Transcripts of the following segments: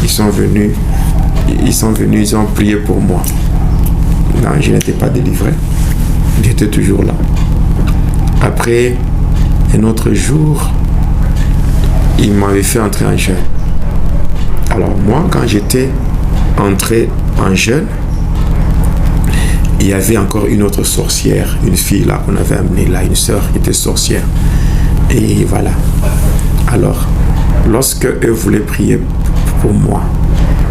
ils sont venus, ils ont prié pour moi. Non, je n'étais pas délivré. J'étais toujours là. Après, un autre jour, il m'avait fait entrer en jeûne. Alors moi, quand j'étais entré en jeûne, il y avait encore une autre sorcière, une fille là qu'on avait amenée là, une sœur qui était sorcière. Et voilà. Alors, lorsque eux voulaient prier pour moi,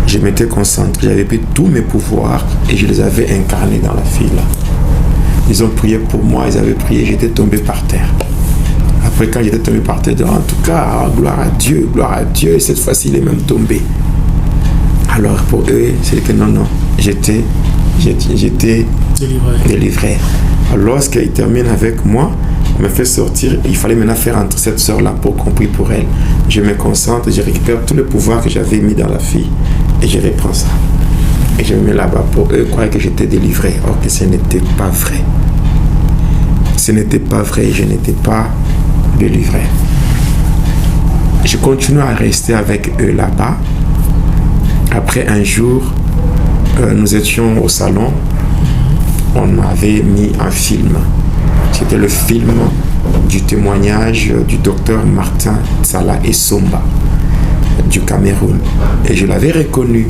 je m'étais concentré, j'avais pris tous mes pouvoirs et je les avais incarnés dans la fille là. Ils ont prié pour moi, ils avaient prié, j'étais tombé par terre. Après, quand j'étais tombé par terre, en tout cas, gloire à Dieu, et cette fois-ci, il est même tombé. Alors, pour eux, c'est que non, j'étais délivré. Alors, lorsqu'il termine avec moi, il me fait sortir, il fallait maintenant faire entrer cette sœur-là pour qu'on prie pour elle. Je me concentre, je récupère tout le pouvoir que j'avais mis dans la fille et je reprends ça. Et je me mets là-bas pour eux croire que j'étais délivré. Or que ce n'était pas vrai. Ce n'était pas vrai, je n'étais pas délivré. Je continue à rester avec eux là-bas. Après un jour, nous étions au salon. On avait mis un film. C'était le film du témoignage du docteur Martin Tsala Essomba du Cameroun. Et je l'avais reconnu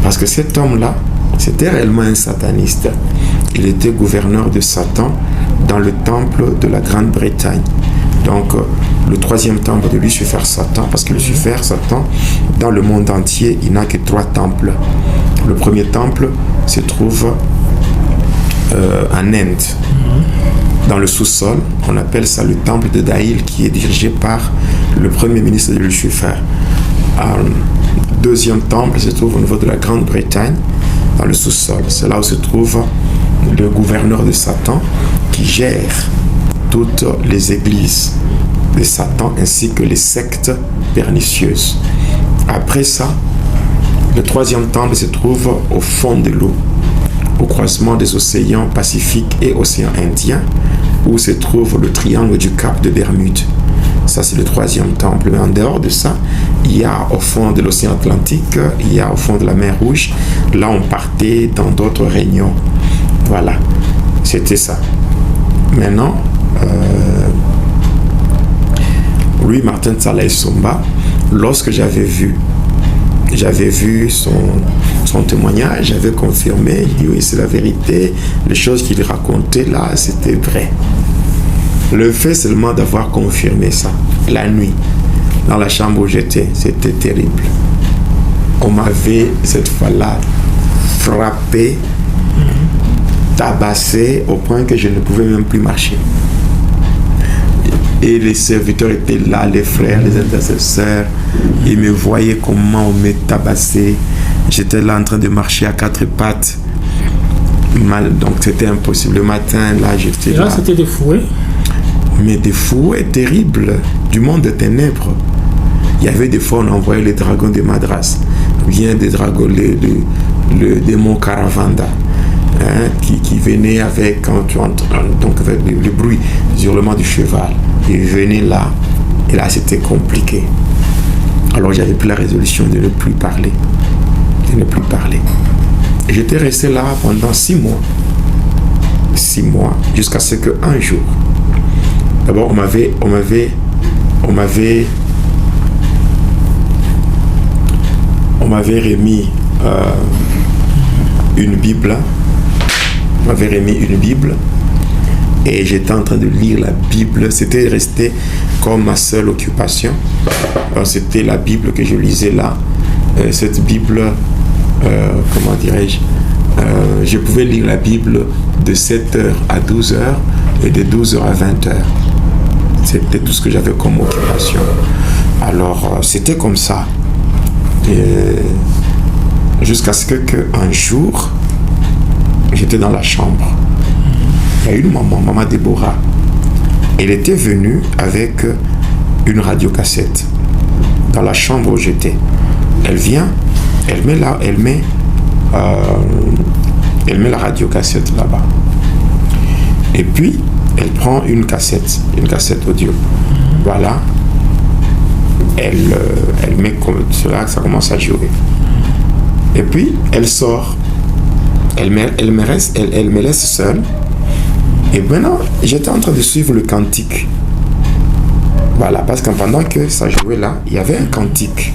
parce que cet homme-là, c'était réellement un sataniste. Il était gouverneur de Satan dans le temple de la Grande-Bretagne. Donc, le troisième temple de Lucifer Satan, parce que Lucifer Satan, dans le monde entier, il n'a que 3 temples. Le premier temple se trouve en Inde. Dans le sous-sol, on appelle ça le temple de Daïl, qui est dirigé par le premier ministre de Lucifer. Deuxième temple se trouve au niveau de la Grande-Bretagne, dans le sous-sol. C'est là où se trouve le gouverneur de Satan, qui gère toutes les églises de Satan ainsi que les sectes pernicieuses. Après ça, le troisième temple se trouve au fond de l'eau, au croisement des océans Pacifique et océan Indien, où se trouve le triangle du Cap de Bermude. Ça, c'est le troisième temple. Mais en dehors de ça, il y a au fond de l'océan Atlantique, il y a au fond de la mer Rouge. Là, on partait dans d'autres réunions. Voilà, c'était ça. Maintenant, lui, Martin Tsala Essomba, lorsque j'avais vu son témoignage, j'avais confirmé, il dit oui, c'est la vérité, les choses qu'il racontait là, c'était vrai. Le fait seulement d'avoir confirmé ça, la nuit, dans la chambre où j'étais, c'était terrible. On m'avait, cette fois-là, frappé, tabassé, au point que je ne pouvais même plus marcher. Et les serviteurs étaient là, les frères, les intercesseurs. Ils me voyaient comment on me tabassait. J'étais là en train de marcher à 4 pattes. Mal, donc c'était impossible. Le matin, là, j'étais là. C'était des fouets. Mais des fouets terribles, du monde de ténèbres. Il y avait des fois, on envoyait les dragons de Madras, bien des dragons, le démon Caravanda. Qui venait avec, donc avec le bruit du hurlement du cheval. Il venait là, et là c'était compliqué. Alors j'avais pris la résolution de ne plus parler. Et j'étais resté là pendant 6 mois. 6 mois, jusqu'à ce qu'un jour, d'abord on m'avait remis une Bible. M'avait remis une Bible et j'étais en train de lire la Bible. C'était resté comme ma seule occupation. Alors, c'était la Bible que je lisais là. Cette Bible, comment dirais-je, je pouvais lire la Bible de 7h à 12h et de 12h à 20h. C'était tout ce que j'avais comme occupation. Alors, c'était comme ça. Jusqu'à ce qu'un jour, j'étais dans la chambre. Il y a une maman Déborah. Elle était venue avec une radiocassette dans la chambre où j'étais. Elle vient, elle met la radiocassette là-bas. Et puis, elle prend une cassette audio. Voilà. elle met comme cela, ça commence à jouer. Et puis, elle sort. Elle me laisse seul. Et maintenant, j'étais en train de suivre le cantique. Voilà, parce que pendant que ça jouait là, il y avait un cantique.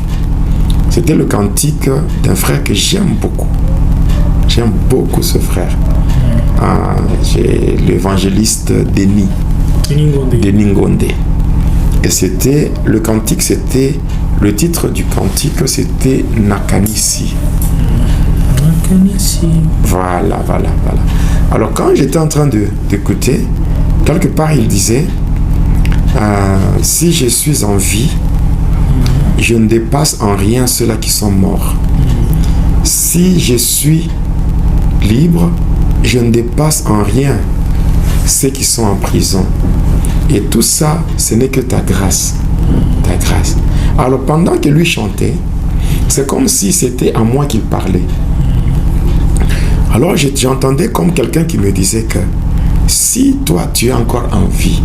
C'était le cantique d'un frère que j'aime beaucoup. J'aime beaucoup ce frère. J'ai l'évangéliste Denis Ngonde. Et c'était le cantique, le titre du cantique, c'était Nakanisi. Voilà. Alors quand j'étais en train d'écouter, quelque part il disait si je suis en vie, je ne dépasse en rien ceux-là qui sont morts. Si je suis libre, je ne dépasse en rien ceux qui sont en prison. Et tout ça, ce n'est que ta grâce. Ta grâce. Alors pendant que lui chantait, c'est comme si c'était à moi qu'il parlait. Alors j'entendais comme quelqu'un qui me disait que si toi tu es encore en vie,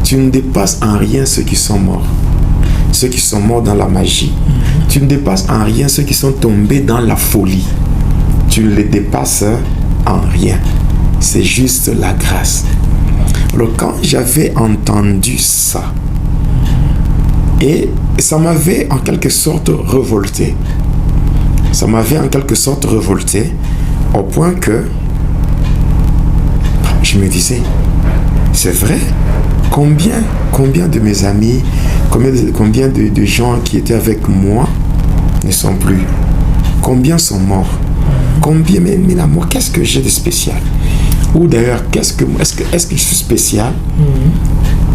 tu ne dépasses en rien ceux qui sont morts. Ceux qui sont morts dans la magie. Tu ne dépasses en rien ceux qui sont tombés dans la folie. Tu ne les dépasses en rien. C'est juste la grâce. Alors quand j'avais entendu ça, et ça m'avait en quelque sorte révolté. Ça m'avait en quelque sorte révolté au point que je me disais, c'est vrai, combien de mes amis, combien de gens qui étaient avec moi ne sont plus? Combien sont morts? Combien, mais moi, qu'est-ce que j'ai de spécial? Ou d'ailleurs, est-ce que je suis spécial?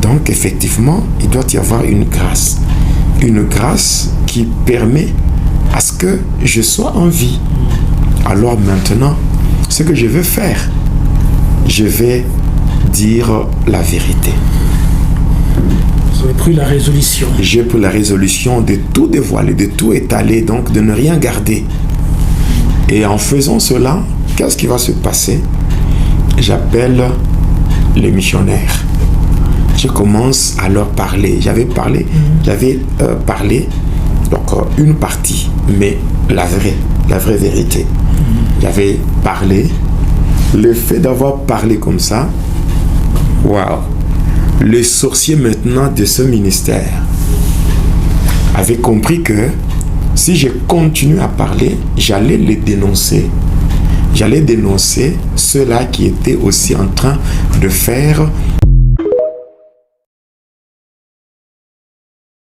Donc, effectivement, il doit y avoir une grâce. Une grâce qui permet à ce que je sois en vie. Alors maintenant, ce que je veux faire, je vais dire la vérité. Vous avez pris la résolution. J'ai pris la résolution de tout dévoiler, de tout étaler, donc de ne rien garder. Et en faisant cela, qu'est-ce qui va se passer? J'appelle les missionnaires. Je commence à leur parler. J'avais parlé donc une partie, mais la vraie vérité. J'avais parlé. Le fait d'avoir parlé comme ça, waouh! Le sorcier maintenant de ce ministère avait compris que si je continue à parler, j'allais les dénoncer. J'allais dénoncer ceux-là qui étaient aussi en train de faire